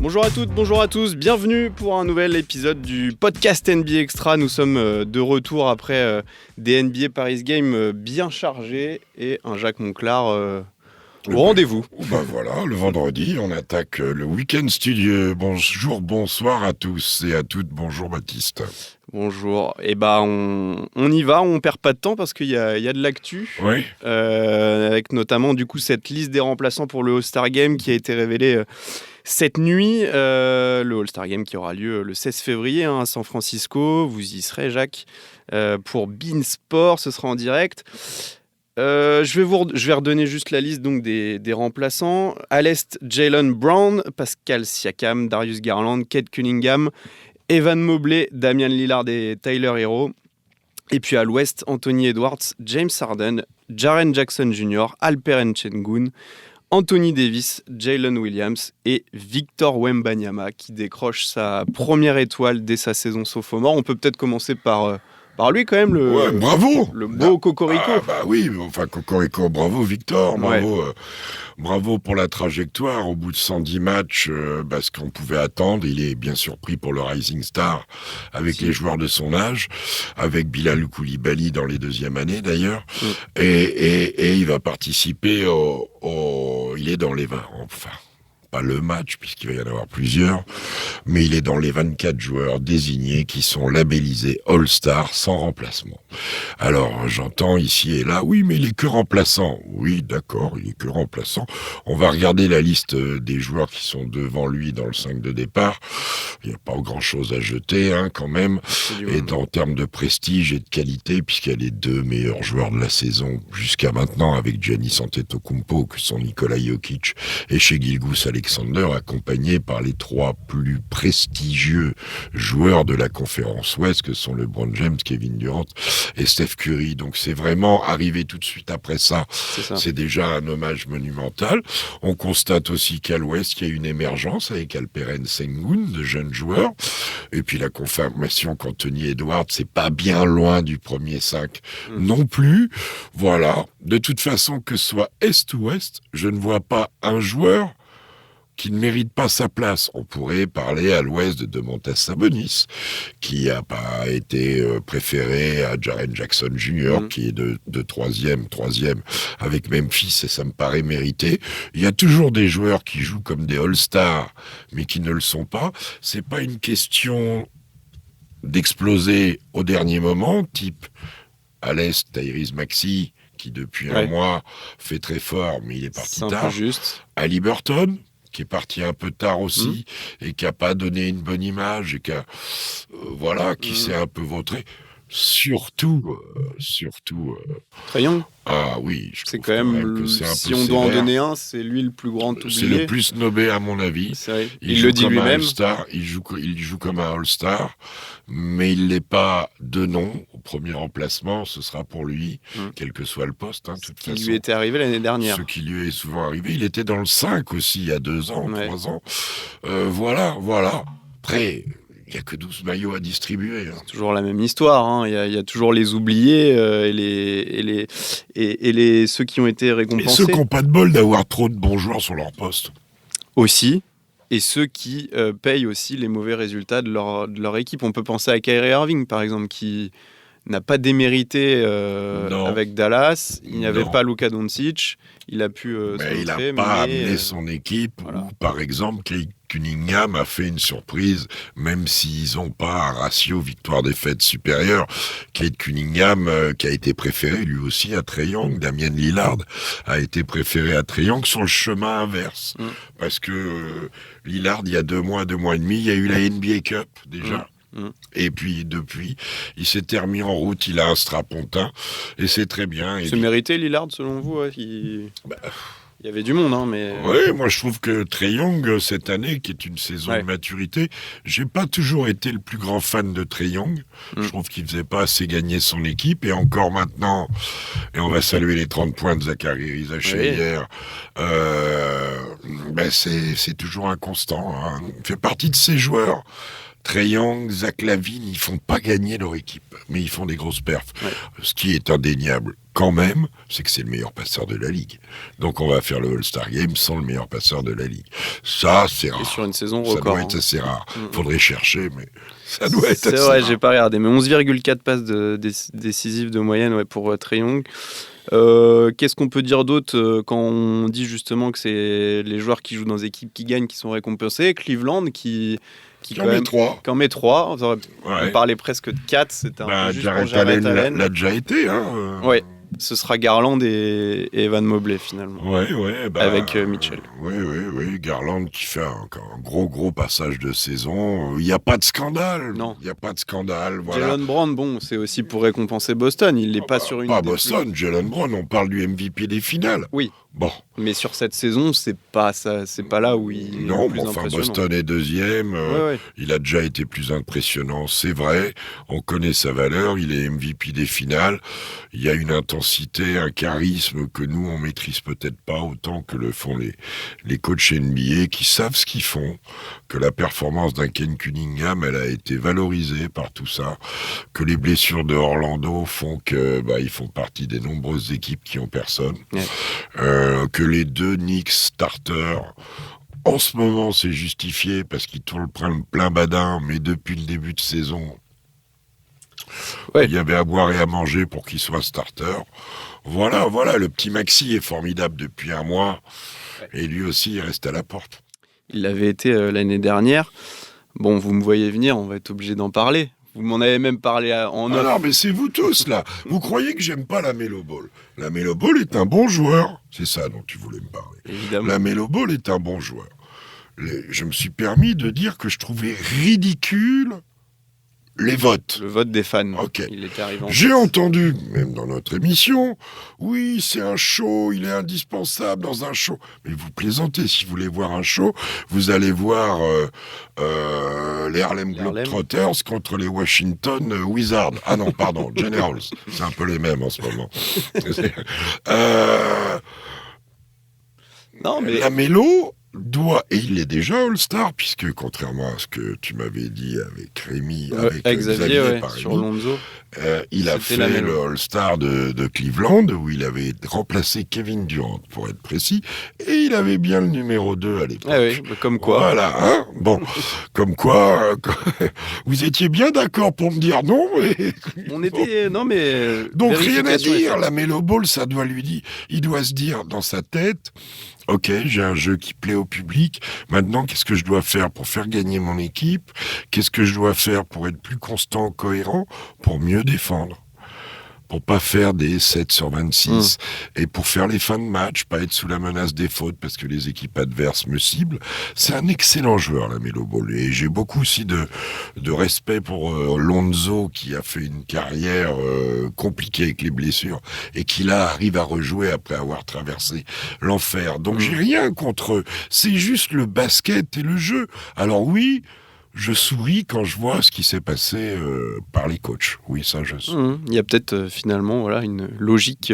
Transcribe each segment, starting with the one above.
Bonjour à toutes, bonjour à tous, bienvenue pour un nouvel épisode du podcast NBA Extra. Nous sommes de retour après des NBA Paris Games bien chargés et un Jacques Monclar au rendez-vous. Ben voilà, le vendredi, on attaque le Week-end Studio. Bonjour, bonsoir à tous et à toutes. Bonjour Baptiste. Bonjour, et on y va, on perd pas de temps parce qu'il y a de l'actu, oui. Avec notamment du coup cette liste des remplaçants pour le All-Star Game qui a été révélée cette nuit, le All-Star Game qui aura lieu le 16 février à San Francisco. Vous y serez, Jacques, pour beIN Sport, ce sera en direct. Je vais redonner juste la liste donc des remplaçants. À l'Est, Jaylen Brown, Pascal Siakam, Darius Garland, Cade Cunningham, Evan Mobley, Damian Lillard et Tyler Herro. Et puis à l'Ouest, Anthony Edwards, James Harden, Jaren Jackson Jr., Alperen Sengun, Anthony Davis, Jalen Williams et Victor Wembanyama qui décroche sa première étoile dès sa saison sophomore. On peut peut-être commencer par lui quand même, bravo, le beau Cocorico. Oui, enfin Cocorico, bravo Victor, bravo pour la trajectoire au bout de 110 matchs, ce qu'on pouvait attendre. Il est bien surpris pour le Rising Star avec les joueurs de son âge, avec Bilal Koulibaly dans les deuxièmes années d'ailleurs, et il va participer il est dans les 20, enfin pas le match, puisqu'il va y en avoir plusieurs, mais il est dans les 24 joueurs désignés qui sont labellisés All-Star sans remplacement. Alors, j'entends ici et là, oui, mais il est que remplaçant. Oui, d'accord, il est que remplaçant. On va regarder la liste des joueurs qui sont devant lui dans le 5 de départ. Il n'y a pas grand-chose à jeter, quand même. Et en termes de prestige et de qualité, puisqu'il y a les deux meilleurs joueurs de la saison jusqu'à maintenant, avec Giannis Antetokounmpo, que sont Nikola Jokic et Shai Gilgeous-Alexander, accompagné par les trois plus prestigieux joueurs de la conférence Ouest, que sont LeBron James, Kevin Durant et Steph Curry. Donc c'est vraiment arrivé tout de suite après ça. C'est déjà un hommage monumental. On constate aussi qu'à l'Ouest, il y a une émergence avec Alperen Sengun, de jeunes joueurs. Et puis la confirmation qu'Anthony Edwards, c'est pas bien loin du premier 5 non plus. Voilà. De toute façon, que ce soit Est ou Ouest, je ne vois pas un joueur qui ne mérite pas sa place. On pourrait parler à l'Ouest de Domantas Sabonis, qui n'a pas été préféré à Jaren Jackson Jr., qui est de troisième avec Memphis, et ça me paraît mérité. Il y a toujours des joueurs qui jouent comme des All-Stars, mais qui ne le sont pas. C'est pas une question d'exploser au dernier moment, type à l'Est, Tyrese Maxey, qui depuis un mois fait très fort, mais il est parti tard. Juste. Haliburton, qui est parti un peu tard aussi, et qui n'a pas donné une bonne image, et qui s'est un peu vautré. Surtout. Trae Young. Ah oui, c'est quand même, si on doit en donner un, c'est lui le plus grand oublié. C'est le plus snobé à mon avis. Il le dit lui-même. Il joue comme un All-Star, mais il l'est pas de nom. Au premier remplacement, ce sera pour lui, quel que soit le poste. De toute façon. Ce qui lui était arrivé l'année dernière. Ce qui lui est souvent arrivé. Il était dans le 5 aussi, il y a 2 ans, 3 ans. Voilà. Après, il n'y a que 12 maillots à distribuer. C'est toujours la même histoire. Il y a toujours les oubliés et ceux qui ont été récompensés. Et ceux qui n'ont pas de bol d'avoir trop de bons joueurs sur leur poste. Aussi. Et ceux qui payent aussi les mauvais résultats de leur équipe. On peut penser à Kyrie Irving, par exemple, qui n'a pas démérité avec Dallas. Il n'y avait pas Luka Doncic. Il a pu il n'a pas amené son équipe. Voilà. Ou, par exemple, Cade Cunningham a fait une surprise, même s'ils n'ont pas un ratio victoire-défaite supérieur. Cade Cunningham, qui a été préféré lui aussi à Trae Young, Damian Lillard a été préféré à Trae Young sur le chemin inverse. Parce que Lillard, il y a 2 mois et demi, il y a eu la NBA Cup déjà. Et puis depuis, il s'était remis en route, il a un strapontin et c'est très bien. C'est mérité Lillard selon vous Il y avait du monde, mais... Oui, moi je trouve que Trae Young, cette année, qui est une saison de maturité, j'ai pas toujours été le plus grand fan de Trae Young. Je trouve qu'il faisait pas assez gagner son équipe, et encore maintenant, et on va saluer les 30 points de Zachary Rizaché hier, c'est toujours un constant. Il fait partie de ces joueurs. Trae Young, Zach LaVine, ils font pas gagner leur équipe, mais ils font des grosses perfs. Ce qui est indéniable, quand même, c'est que c'est le meilleur passeur de la Ligue. Donc on va faire le All-Star Game sans le meilleur passeur de la Ligue. Ça, c'est rare. Et sur une saison ça record. doit être assez rare. Faudrait chercher, mais ça doit être assez vrai, rare. J'ai pas regardé, mais 11,4 passes décisives de moyenne pour Trae Young. Qu'est-ce qu'on peut dire d'autre quand on dit justement que c'est les joueurs qui jouent dans des équipes qui gagnent qui sont récompensés? Cleveland qui en met 3. On parlait presque de 4. C'était un peu juste pour Jarrett Allen. L'a déjà été. Ouais. Ce sera Garland et Evan Mobley finalement. Avec Mitchell. Oui. Garland qui fait un gros passage de saison. Il n'y a pas de scandale. Non. Il n'y a pas de scandale. Voilà. Jalen Brown, c'est aussi pour récompenser Boston. Il n'est pas sur une. Pas Boston. Jalen Brown, on parle du MVP des finales. Oui. Bon. Mais sur cette saison, c'est pas là où il est le plus impressionnant. Boston est deuxième. Il a déjà été plus impressionnant, c'est vrai. On connaît sa valeur. Il est MVP des finales. Il y a une intensité, un charisme que nous, on maîtrise peut-être pas autant que le font les coachs NBA qui savent ce qu'ils font, que la performance d'un Ken Cunningham, elle a été valorisée par tout ça, que les blessures de Orlando font que ils font partie des nombreuses équipes qui ont personne. Que les 2 Knicks starters, en ce moment, c'est justifié parce qu'ils tournent plein badin, mais depuis le début de saison, il y avait à boire et à manger pour qu'ils soient starters. Voilà, le petit Maxi est formidable depuis un mois, et lui aussi, il reste à la porte. Il l'avait été l'année dernière. Bon, vous me voyez venir, on va être obligé d'en parler. Vous m'en avez même parlé en off. Non, mais c'est vous tous, là. Vous croyez que j'aime pas la Melo Ball. La Melo Ball est un bon joueur. C'est ça dont tu voulais me parler. Évidemment. La Melo Ball est un bon joueur. Je me suis permis de dire que je trouvais ridicule les votes. Le vote des fans. Ok. Il était arrivé J'ai entendu, même dans notre émission, oui, c'est un show, il est indispensable dans un show. Mais vous plaisantez, si vous voulez voir un show, vous allez voir les Harlem Globetrotters contre les Washington Wizards. Ah non, pardon, Generals. C'est un peu les mêmes en ce moment. Non, mais... La Mélo doit, et il est déjà All-Star, puisque contrairement à ce que tu m'avais dit avec Rémi, avec Xavier sur Lonzo, il a fait le All-Star de Cleveland, où il avait remplacé Kevin Durant, pour être précis, et il avait bien le numéro 2 à l'époque. Comme quoi. Voilà, hein, bon, comme quoi, vous étiez bien d'accord pour me dire non, mais... On était, non mais... Donc rien à dire, la Melo Ball, ça doit lui dire, il doit se dire dans sa tête... Ok, j'ai un jeu qui plaît au public. Maintenant, qu'est-ce que je dois faire pour faire gagner mon équipe? Qu'est-ce que je dois faire pour être plus constant, cohérent, pour mieux défendre? Pour pas faire des 7 sur 26 et pour faire les fins de match, pas être sous la menace des fautes parce que les équipes adverses me ciblent. C'est un excellent joueur, la Melo Ball. Et j'ai beaucoup aussi de respect pour Lonzo qui a fait une carrière compliquée avec les blessures et qui là arrive à rejouer après avoir traversé l'enfer. Donc j'ai rien contre eux. C'est juste le basket et le jeu. Alors oui, je souris quand je vois ce qui s'est passé par les coachs. Oui, ça, je souris. Il y a peut-être finalement une logique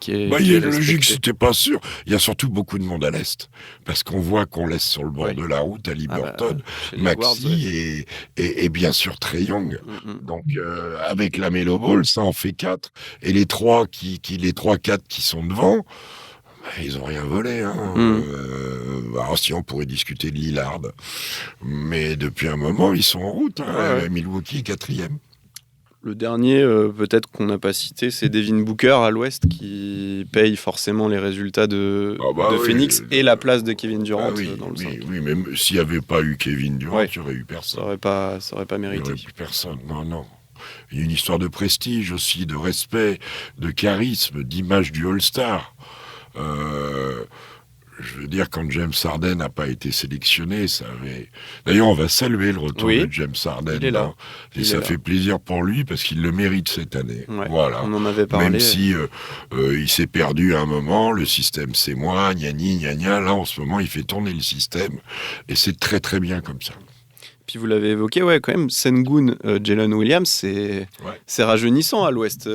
qui est. Il y a une logique, c'était pas sûr. Il y a surtout beaucoup de monde à l'Est. Parce qu'on voit qu'on laisse sur le bord de la route Ali Burton, Maxi et bien sûr Trae Young. Donc, avec la Melo Ball, ça en fait 4. Et les 3-4 qui sont devant. Ils n'ont rien volé. Alors si on pourrait discuter de Lillard. Mais depuis un moment, ils sont en route. Milwaukee est 4e. Le dernier, peut-être qu'on n'a pas cité, c'est Devin Booker à l'Ouest qui paye forcément les résultats de Phoenix et la place de Kevin Durant dans le 5. Oui, mais s'il n'y avait pas eu Kevin Durant, il n'y aurait eu personne. Ça aurait pas mérité. Il n'y aurait plus personne, non. Il y a une histoire de prestige aussi, de respect, de charisme, d'image du All-Star. Je veux dire, quand James Harden n'a pas été sélectionné, ça avait... D'ailleurs, on va saluer le retour de James Harden. Il est là. Et ça fait plaisir pour lui, parce qu'il le mérite cette année. Voilà. On en avait parlé. Même si il s'est perdu à un moment, le système c'est moi, gna. Là, en ce moment, il fait tourner le système. Et c'est très, très bien comme ça. Puis vous l'avez évoqué, quand même, Sengun, Jalen Williams, c'est rajeunissant à l'Ouest.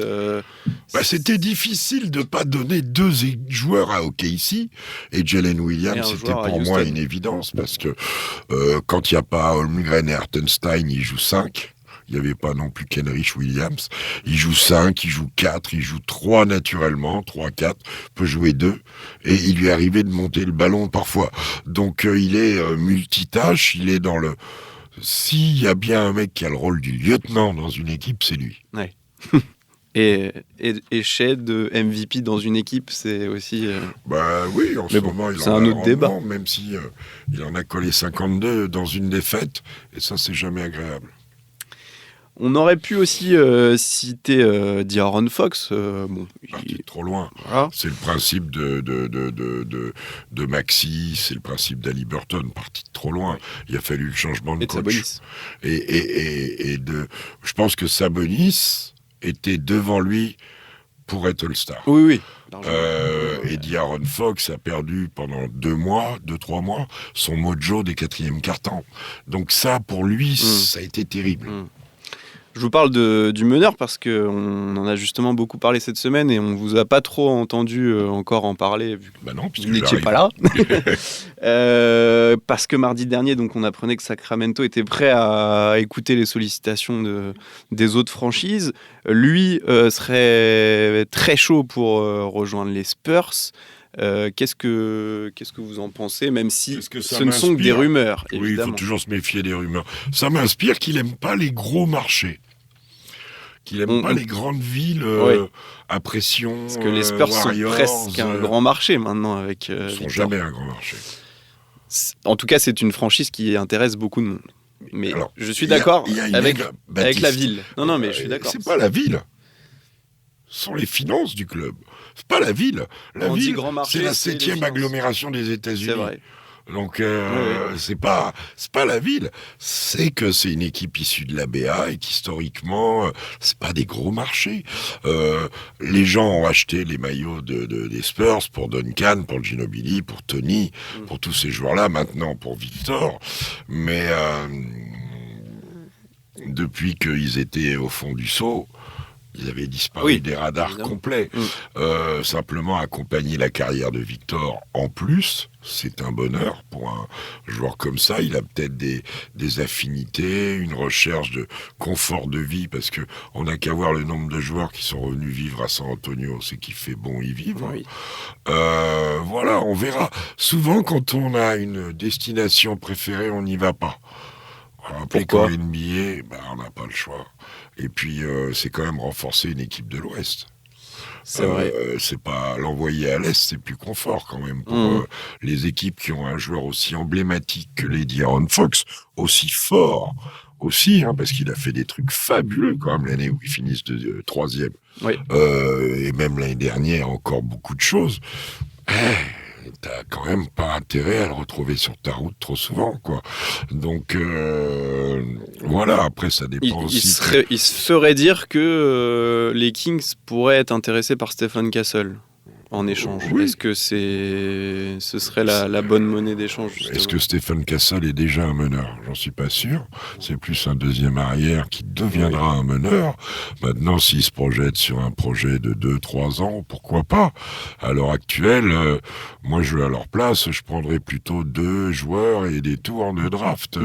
C'était difficile de ne pas donner 2 joueurs à OKC, et Jalen Williams, c'était pour moi une évidence, parce que quand il n'y a pas Holmgren et Hartenstein, il joue 5. Il n'y avait pas non plus Kenrich Williams. Il joue 5, il joue 4, il joue 3 naturellement, 3-4, peut jouer 2. Et il lui est arrivé de monter le ballon parfois. Donc il est multitâche, il est dans le... S'il y a bien un mec qui a le rôle du lieutenant dans une équipe, c'est lui. Ouais. Et Shed MVP dans une équipe, c'est aussi... Bah oui, en ce moment, il c'est en un a autre débat. Même si il en a collé 52 dans une défaite, et ça, c'est jamais agréable. On aurait pu aussi citer D'Aaron Fox. Parti trop loin. Voilà. C'est le principe de Maxi, c'est le principe d'Ali Burton, parti trop loin. Ouais. Il a fallu le changement de coach. Sabonis. Je pense que Sabonis était devant lui pour être All-Star. Oui. Et D'Aaron Fox a perdu pendant 2-3 mois, son mojo des 4e quart-temps. Donc ça, pour lui, ça a été terrible. Je vous parle du meneur parce qu'on en a justement beaucoup parlé cette semaine et on ne vous a pas trop entendu encore en parler vu que puisque vous n'étiez pas là. Parce que mardi dernier, donc, on apprenait que Sacramento était prêt à écouter les sollicitations des autres franchises. Lui serait très chaud pour rejoindre les Spurs. Qu'est-ce que vous en pensez, même si ce ne sont que des rumeurs, évidemment. Oui, il faut toujours se méfier des rumeurs. Ça m'inspire qu'il n'aime pas les gros marchés, qu'il n'aime pas les grandes villes à pression. Parce que les Spurs Warriors, sont presque un grand marché maintenant. Ils ne sont Victor. Jamais un grand marché. En tout cas, c'est une franchise qui intéresse beaucoup de monde. Mais alors, je suis d'accord avec la ville. Non, mais je suis d'accord. C'est pas la ville. Ce sont les finances du club. C'est pas la ville. La ville, c'est la 7e agglomération des États-Unis. C'est vrai. Donc, c'est pas la ville. C'est que c'est une équipe issue de l'ABA et qu'historiquement, c'est pas des gros marchés. Les gens ont acheté les maillots des Spurs pour Duncan, pour Ginobili, pour Tony, pour tous ces joueurs-là, maintenant pour Victor. Mais depuis qu'ils étaient au fond du seau, ils avaient disparu des radars complets. Simplement accompagner la carrière de Victor en plus, c'est un bonheur pour un joueur comme ça. Il a peut-être des affinités, une recherche de confort de vie, parce que on n'a qu'à voir le nombre de joueurs qui sont revenus vivre à San Antonio, c'est qu'il fait bon y vivre. Oui. Voilà, on verra. Souvent, quand on a une destination préférée, on n'y va pas. Après, quand NBA, on n'a pas le choix. Et puis, c'est quand même renforcer une équipe de l'Ouest. C'est vrai. C'est pas l'envoyer à l'Est, c'est plus confort quand même pour les équipes qui ont un joueur aussi emblématique que les D'Aaron Fox, aussi fort aussi, parce qu'il a fait des trucs fabuleux quand même l'année où ils finissent de 3e. Oui. Et même l'année dernière, encore beaucoup de choses. T'as quand même pas intérêt à le retrouver sur ta route trop souvent, quoi. Donc, voilà, après, ça dépend aussi. Il se ferait dire que les Kings pourraient être intéressés par Stephen Castle en échange. Oui. Est-ce que ce serait la bonne monnaie d'échange, justement ? Est-ce que Stephen Castle est déjà un meneur ? J'en suis pas sûr. C'est plus un deuxième arrière qui deviendra un meneur. Maintenant, s'il se projette sur un projet de 2-3 ans, pourquoi pas ? À l'heure actuelle, moi, à leur place, je prendrais plutôt 2 joueurs et des tours de draft.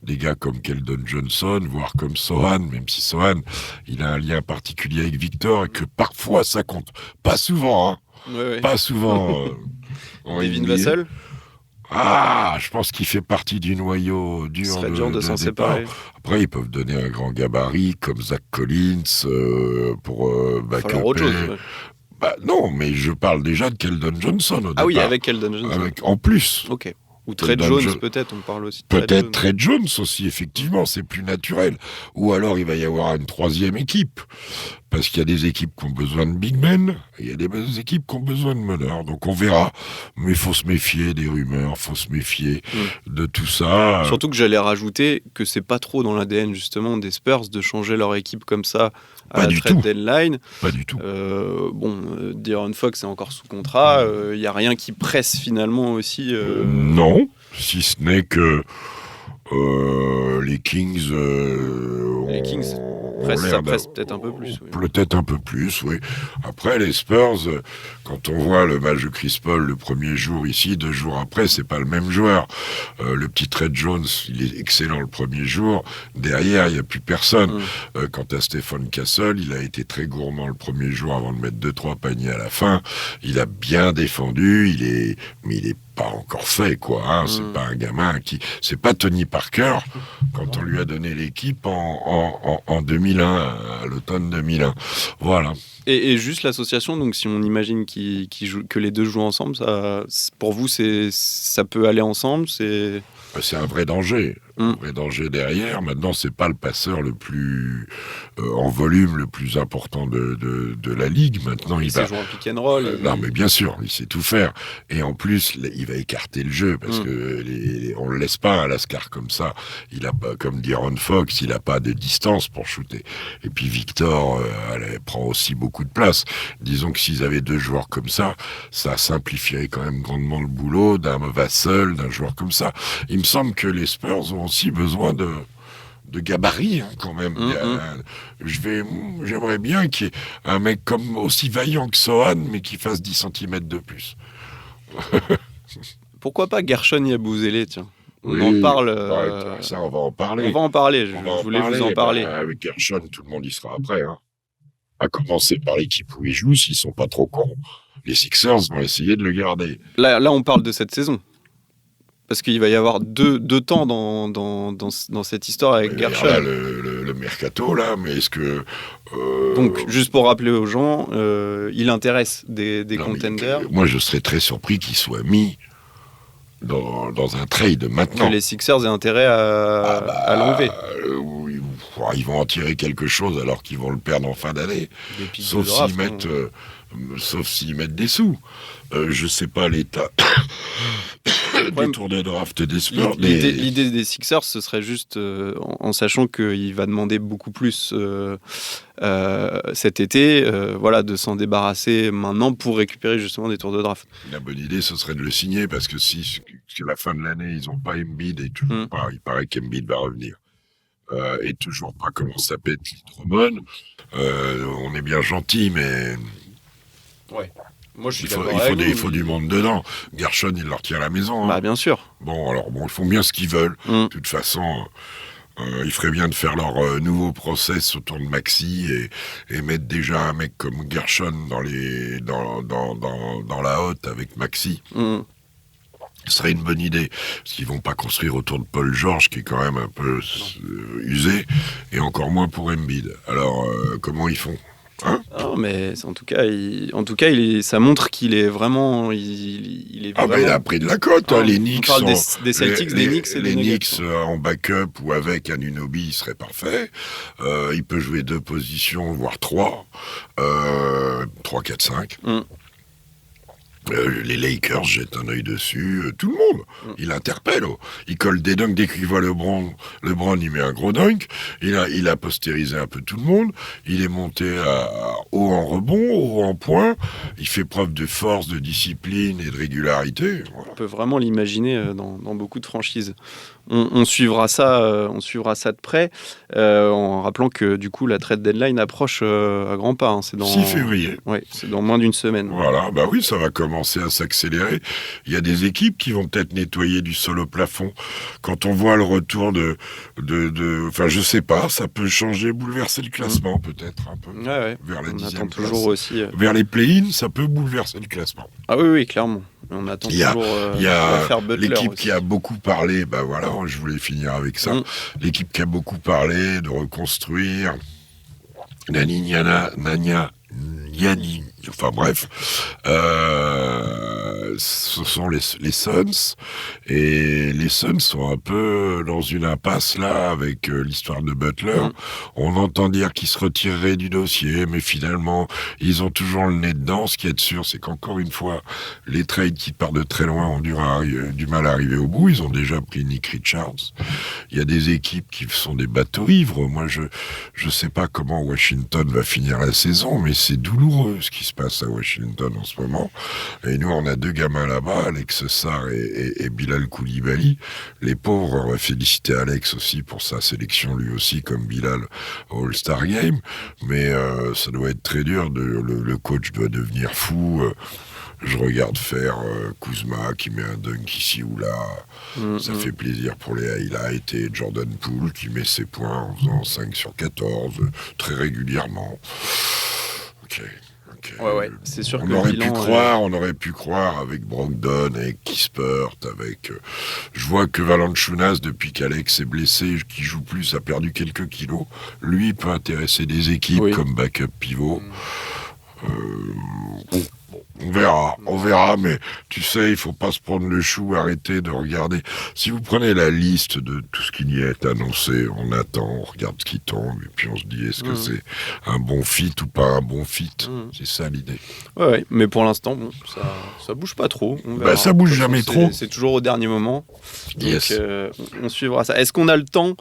Des gars comme Keldon Johnson, voire comme Sohan, même si Sohan, il a un lien particulier avec Victor et que parfois ça compte. Pas souvent, Pas souvent. Devin Vassell ? Je pense qu'il fait partie du noyau dur. Ce serait dur de s'en séparer. Après, ils peuvent donner un grand gabarit comme Zach Collins pour backup. Autre chose. Non, mais je parle déjà de Keldon Johnson au départ. Ah oui, avec Keldon Johnson. En plus. Ok. Ou Trey Jones, peut-être, on parle aussi de peut-être Trey Jones aussi, effectivement, c'est plus naturel. Ou alors, il va y avoir une 3e équipe. Parce qu'il y a des équipes qui ont besoin de big men, et il y a des équipes qui ont besoin de meneurs. Donc, on verra. Mais il faut se méfier des rumeurs, il faut se méfier de tout ça. Surtout que j'allais rajouter que c'est pas trop dans l'ADN, justement, des Spurs de changer leur équipe comme ça à la trade deadline. Pas du tout. D'Aaron Fox est encore sous contrat. Il n'y a rien qui presse, finalement, aussi. Non, si ce n'est que les Kings Ça presse peut-être un peu plus. Oui. Peut-être un peu plus, oui. Après, les Spurs, quand on voit le match de Chris Paul le premier jour ici, 2 jours après, c'est pas le même joueur. Le petit Trey Jones, il est excellent le premier jour. Derrière, il n'y a plus personne. Quant à Stephen Castle, il a été très gourmand le premier jour avant de mettre 2-3 paniers à la fin. Il a bien défendu, mais il est pas encore fait, quoi. Hein. C'est pas un gamin c'est pas Tony Parker quand on lui a donné l'équipe en 2001, à l'automne 2001. Voilà. Et juste l'association, donc si on imagine que les deux jouent ensemble, pour vous, ça peut aller ensemble, c'est un vrai danger. Un vrai danger derrière. Maintenant, c'est pas le passeur le plus en volume le plus important de la ligue. Maintenant, il va jouer en pick and roll. Non, mais bien sûr, il sait tout faire. Et en plus, il va écarter le jeu parce que on le laisse pas à Lascar comme ça. Il a pas, comme dit Ron Fox, il a pas de distance pour shooter. Et puis Victor, elle prend aussi beaucoup de place. Disons que s'ils avaient 2 joueurs comme ça simplifierait quand même grandement le boulot d'un Vassell, d'un joueur comme ça. Il me semble que les Spurs ont aussi besoin de gabarit, hein, quand même. J'aimerais bien qu'il y ait un mec comme aussi vaillant que Sohan, mais qui fasse 10 cm de plus. Pourquoi pas Gershon Yabusele, tiens. On Oui, en parle. Ça, on va en parler. On va en parler, je voulais vous en parler. Avec Gershon, tout le monde y sera après. Hein. À commencer par l'équipe où il joue, s'ils sont pas trop cons. Les Sixers vont essayer de le garder. Là, on parle de cette saison. Parce qu'il va y avoir deux temps dans cette histoire avec Gershon. Là, le mercato, là, mais est-ce que... Donc, juste pour rappeler aux gens, il intéresse des contenders. Moi, je serais très surpris qu'il soit mis dans un trade maintenant. Que les Sixers aient intérêt à l'enlever. Ils vont en tirer quelque chose alors qu'ils vont le perdre en fin d'année. Sauf s'ils mettent des sous. Je sais pas l'état des tours de draft des Spurs. L'idée des Sixers, ce serait juste, en sachant qu'il va demander beaucoup plus cet été, de s'en débarrasser maintenant pour récupérer justement des tours de draft. La bonne idée, ce serait de le signer parce que si à la fin de l'année, ils n'ont pas Embiid et toujours pas, il paraît qu'Embiid va revenir. Et toujours pas comment ça s'appelle Drummond. On est bien gentil, mais... Ouais. Moi, je suis il faut du monde dedans. Gershon, il leur tient à la maison. Hein. Bah, bien sûr. Ils font bien ce qu'ils veulent. De toute façon, il ferait bien de faire leur nouveau process autour de Maxi et mettre déjà un mec comme Gershon dans la hotte avec Maxi. Ce serait une bonne idée, parce qu'ils vont pas construire autour de Paul George, qui est quand même un peu usé, et encore moins pour Embiid. Alors, comment ils font ? Non, mais en tout cas, ça montre qu'il est vraiment. Il est vraiment... il a pris de la cote. Les Knicks. On parle des Celtics, des Knicks et des Knicks en backup ou avec Anunoby, il serait parfait. Il peut jouer 2 positions, voire 3. 3, 4, 5. Les Lakers jettent un œil dessus, tout le monde. Il interpelle. Il colle des dunks dès qu'il voit LeBron, il met un gros dunk. Il a postérisé un peu tout le monde. Il est monté haut en rebond, haut en point. Il fait preuve de force, de discipline et de régularité. Voilà. On peut vraiment l'imaginer dans beaucoup de franchises. On suivra ça de près, en rappelant que du coup la trade deadline approche à grands pas. C'est dans 6 février. Oui, c'est dans moins d'1 semaine. Voilà, oui, ça va commencer à s'accélérer. Il y a des équipes qui vont peut-être nettoyer du sol au plafond. Quand on voit le retour je sais pas, ça peut changer, bouleverser le classement peut-être un peu. Ouais. Vers la on 10e attend place. Toujours aussi. Vers les play-ins, ça peut bouleverser le classement. Ah oui, clairement. On attend toujours. Il y a l'équipe aussi. qui a beaucoup parlé. Je voulais finir avec ça. L'équipe qui a beaucoup parlé de reconstruire. Yanni. Enfin bref, ce sont les Suns, et les Suns sont un peu dans une impasse là avec l'histoire de Butler. On entend dire qu'ils se retireraient du dossier, mais finalement ils ont toujours le nez dedans. Ce qui est sûr, c'est qu'encore une fois, les trades qui partent de très loin ont du mal à arriver au bout. Ils ont déjà pris Nick Richards. Il y a des équipes qui sont des bateaux ivres. Moi, je sais pas comment Washington va finir la saison, mais c'est douloureux ce qui se passe à Washington en ce moment. Et nous, on a 2 gamins là-bas, Alex Sarr et Bilal Koulibaly. Les pauvres, on va féliciter Alex aussi pour sa sélection, lui aussi, comme Bilal au All-Star Game. Mais ça doit être très dur, le coach doit devenir fou. Je regarde faire Kuzma qui met un dunk ici ou là. Ça fait plaisir pour les highlights. Et Jordan Poole qui met ses points en faisant 5 sur 14 très régulièrement. Ok. Ouais, c'est sûr que on aurait pu croire avec Brogdon, avec Kispert, avec... je vois que Valanciunas, depuis qu'Alex est blessé, qui joue plus, a perdu quelques kilos. Lui peut intéresser des équipes comme backup pivot. On verra, mais tu sais, il faut pas se prendre le chou, arrêter de regarder. Si vous prenez la liste de tout ce qui y est annoncé, on attend, on regarde ce qui tombe, et puis on se dit, est-ce que c'est un bon fit ou pas un bon fit C'est ça l'idée. Ouais, mais pour l'instant, bon, ça bouge pas trop. Ça bouge jamais trop. C'est toujours au dernier moment. Yes. Donc, on suivra ça. Est-ce qu'on a le temps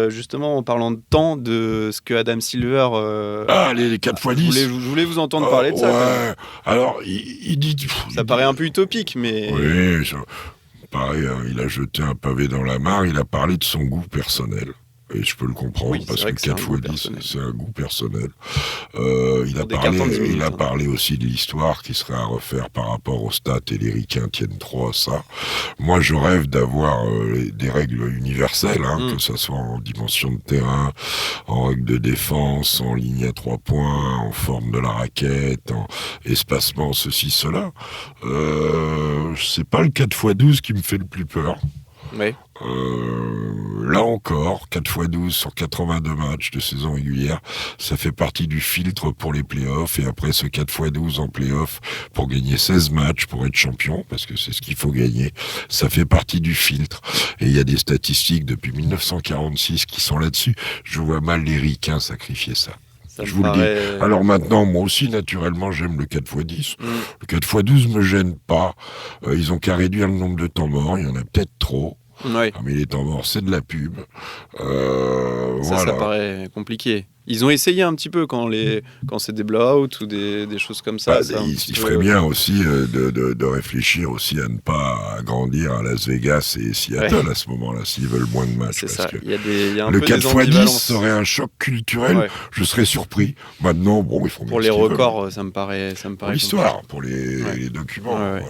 justement, en parlant de temps, de ce que Adam Silver... les 4x10. Je voulais vous entendre parler de ça. Ouais. Alors, il dit... Ça paraît un peu utopique, mais... Oui, pareil, il a jeté un pavé dans la mare, il a parlé de son goût personnel. Et je peux le comprendre, parce que 4x10, c'est un goût personnel. Il a parlé aussi de l'histoire qui serait à refaire par rapport aux stats, et les ricains tiennent trop à ça. Moi, je rêve d'avoir des règles universelles, que ça soit en dimension de terrain, en règle de défense, en ligne à 3 points, en forme de la raquette, en espacement, ceci, cela. C'est pas le 4x12 qui me fait le plus peur. Oui. Là encore, 4x12 sur 82 matchs de saison régulière, ça fait partie du filtre pour les playoffs, et après ce 4x12 en playoffs pour gagner 16 matchs pour être champion, parce que c'est ce qu'il faut gagner, ça fait partie du filtre. Et il y a des statistiques depuis 1946 qui sont là-dessus. Je vois mal les ricains sacrifier ça. Je vous le dis. Alors maintenant, moi aussi, naturellement, j'aime le 4x10. Le 4x12 me gêne pas. Ils ont qu'à réduire le nombre de temps morts. Il y en a peut-être trop. Oui. Mais les temps morts, c'est de la pub. Ça paraît compliqué. Ils ont essayé un petit peu quand c'est des blowouts ou des choses comme ça. Il ferait bien aussi de réfléchir aussi à ne pas agrandir à Las Vegas et Seattle à ce moment-là, s'ils veulent moins de matchs. C'est parce ça. que il y a un le peu 4x10 serait un choc culturel. Je serais surpris. Maintenant, ils font pour les records, ça me paraît pour l'histoire, pour les documents. Voilà.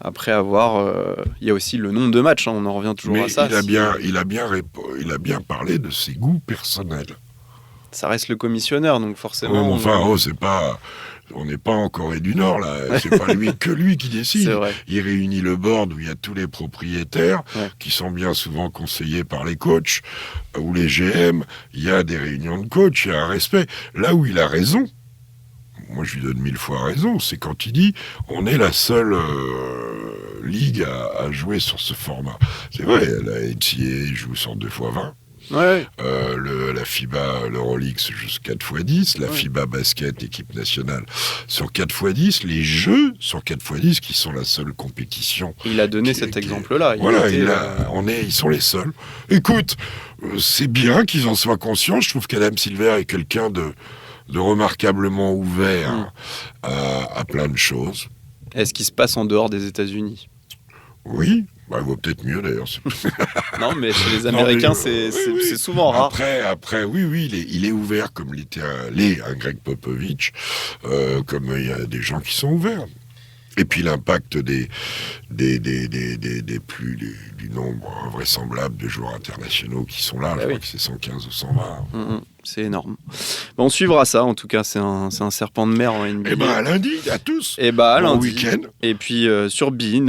Après avoir, il y a aussi le nombre de matchs. On en revient toujours à ça. Il a bien parlé de ses goûts personnels. Ça reste le commissionneur, donc forcément... c'est pas... On n'est pas en Corée du Nord, là. C'est pas lui qui décide. C'est vrai. Il réunit le board où il y a tous les propriétaires, qui sont bien souvent conseillés par les coachs, ou les GM. Il y a des réunions de coachs, il y a un respect. Là où il a raison, moi je lui donne 1000 fois raison, c'est quand il dit on est la seule ligue à jouer sur ce format. C'est vrai, la NCAA joue sur 2x20. La FIBA, l'Euroleague jusqu'à 4x10, la FIBA basket, équipe nationale sur 4x10, les jeux sur 4x10 qui sont la seule compétition. Il a donné cet exemple-là. Ils sont les seuls. Écoute, c'est bien qu'ils en soient conscients. Je trouve qu'Adam Silver est quelqu'un de remarquablement ouvert à plein de choses. Est-ce qu'il se passe en dehors des États-Unis ? Oui. Il vaut peut-être mieux d'ailleurs. Non, mais chez les Américains, c'est souvent rare. Après, oui, il est ouvert comme l'était un Greg Popovich, comme il y a des gens qui sont ouverts. Et puis l'impact du nombre invraisemblable de joueurs internationaux qui sont là, je crois que c'est 115 ou 120. C'est énorme. On suivra ça, en tout cas, c'est un serpent de mer en NBA. À lundi, à tous. Bon lundi. Week-end. Et puis sur Bein,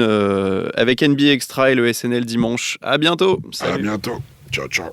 avec NBA Extra et le SNL dimanche. À bientôt. Salut. À bientôt. Ciao, ciao.